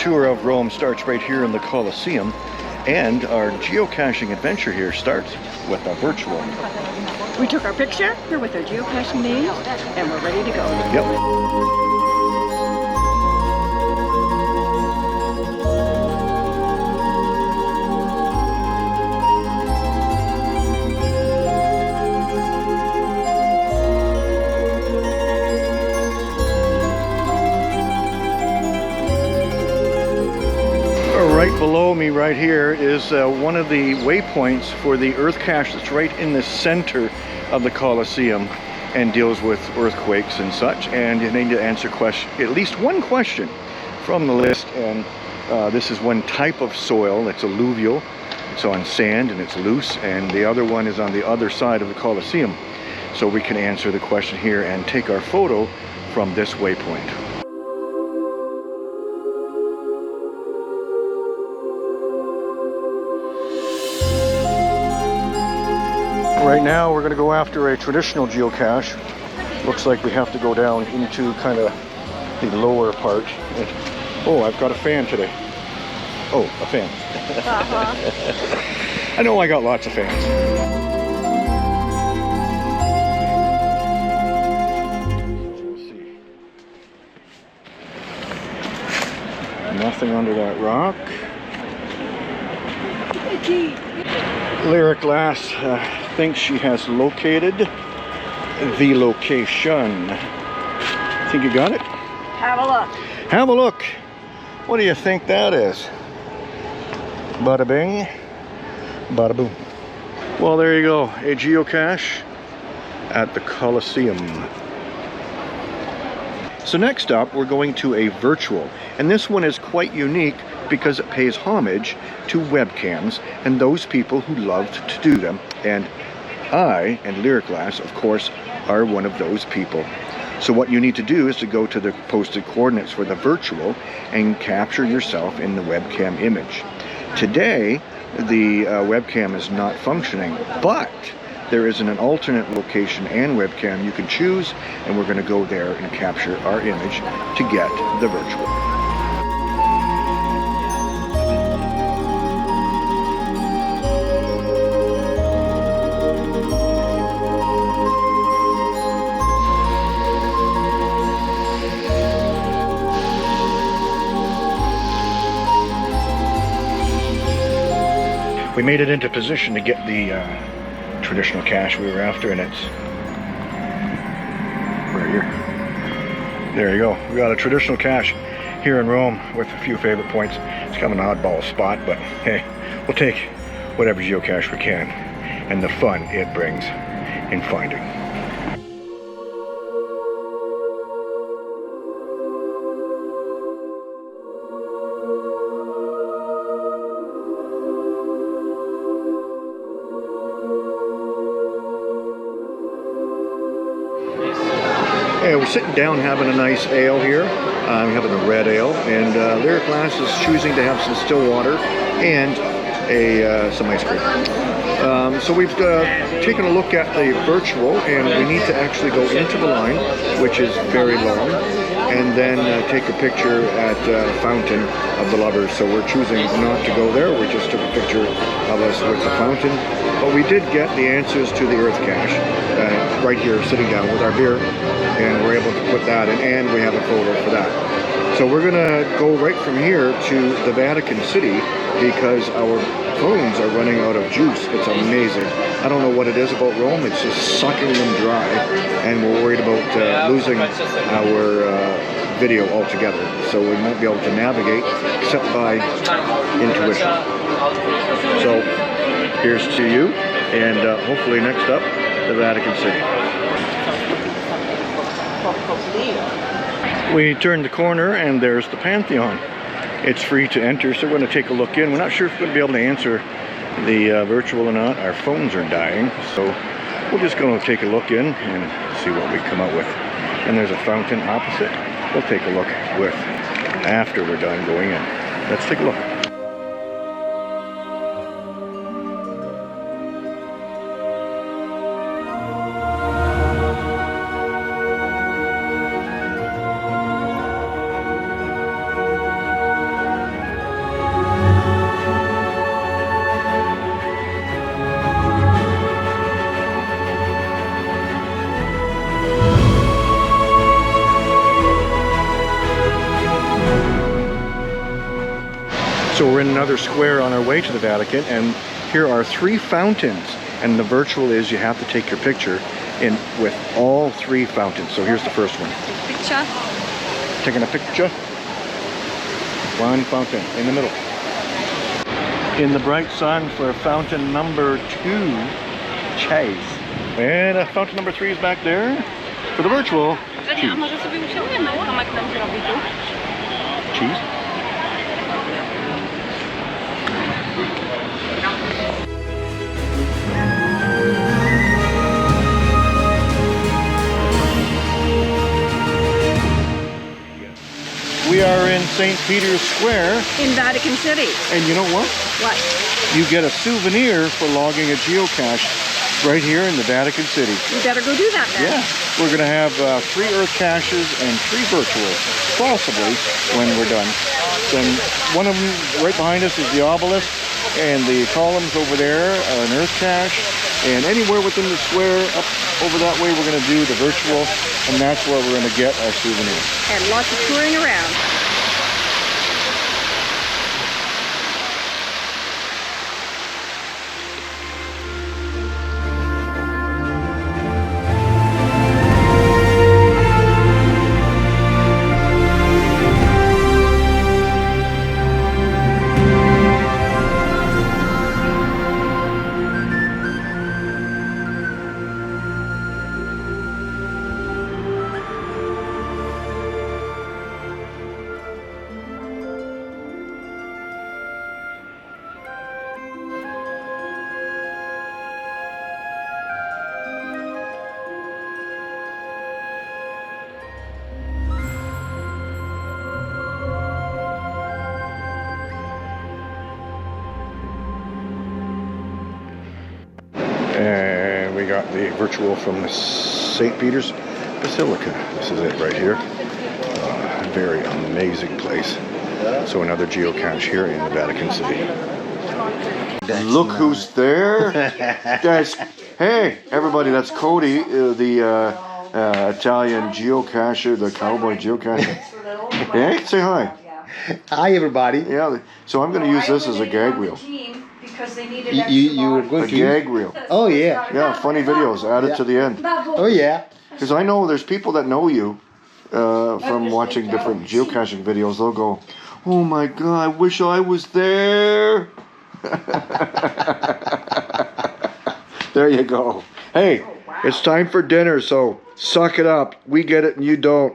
tour of Rome starts right here in the Colosseum, and our geocaching adventure here starts with a virtual. We took our picture here with our geocaching names, and we're ready to go. Yep. Right below me right here is one of the waypoints for the earth cache that's right in the center of the Colosseum and deals with earthquakes and such, and you need to answer at least one question from the list. And this is one type of soil. It's alluvial, it's on sand and it's loose, and the other one is on the other side of the Colosseum, so we can answer the question here and take our photo from this waypoint. Right now we're going to go after a traditional geocache. Looks like we have to go down into kind of the lower part. Oh, I've got a fan today. Oh, a fan. I know I got lots of fans. Let's see. Nothing under that rock. Lyric Lass thinks she has located the location. Think you got it? Have a look. Have a look. What do you think that is? Bada bing, bada boom. Well, there you go. A geocache at the Colosseum. So next up, we're going to a virtual. And this one is quite unique because it pays homage to webcams and those people who loved to do them. And I and Lyric Lass, of course, are one of those people. So what you need to do is to go to the posted coordinates for the virtual and capture yourself in the webcam image. Today, the webcam is not functioning, but there is an alternate location and webcam you can choose, and we're going to go there and capture our image to get the virtual. We made it into position to get the traditional cache we were after, and it's right here. There you go. We got a traditional cache here in Rome with a few favorite points. It's kind of an oddball spot, but hey, we'll take whatever geocache we can and the fun it brings in finding. Hey, we're sitting down having a nice ale here. I'm having a red ale, and Lyric Lass is choosing to have some still water and some ice cream. So we've taken a look at the virtual, and we need to actually go into the line, which is very long, and then take a picture at Fountain of the Lovers. So we're choosing not to go there. We just took a picture of us with the fountain. But we did get the answers to the earth cache right here, sitting down with our beer, and we're able to put that in, and we have a photo for that. So we're gonna go right from here to the Vatican City because our phones are running out of juice. It's amazing. I don't know what it is about Rome. It's just sucking them dry, and we're worried about losing our video altogether. So we won't be able to navigate except by intuition. So here's to you, and hopefully next up, the Vatican City. We turned the corner and there's the Pantheon. It's free to enter, so we're going to take a look in. We're not sure if we're going to be able to answer the virtual or not. Our phones are dying, so we're just going to take a look in and see what we come up with. And there's a fountain opposite. We'll take a look with after we're done going in. Let's take a look. So we're in another square on our way to the Vatican, and here are 3 fountains. And the virtual is you have to take your picture in with all 3 fountains. So here's the first one. Picture. Taking a picture. 1 fountain in the middle. In the bright sun for fountain number 2, chase. And fountain number 3 is back there for the virtual. Cheese. Cheese. We are in St. Peter's Square. In Vatican City. And you know what? What? You get a souvenir for logging a geocache right here in the Vatican City. You better go do that then. Yeah. We're going to have 3 Earth caches and 3 virtuals, possibly, when we're done. Then one of them right behind us is the obelisk, and the columns over there are an Earth cache. And anywhere within the square, up over that way, we're going to do the virtual, and that's where we're going to get our souvenir. And lots of touring around. And we got the virtual from the St. Peter's Basilica. This is it right here. Very amazing place. So another geocache here in the Vatican City. Look who's there. Guys, hey, everybody, that's Cody, the Italian geocacher, the cowboy geocacher. Hey, say hi. Hi, everybody. Yeah, so I'm going to use this as a gag reel. You were going A to gag reel. Oh, yeah. Yeah, funny videos added to the end. Oh, yeah. Because I know there's people that know you from watching different geocaching videos. They'll go, oh my God, I wish I was there. There you go. Hey, it's time for dinner, so suck it up. We get it and you don't.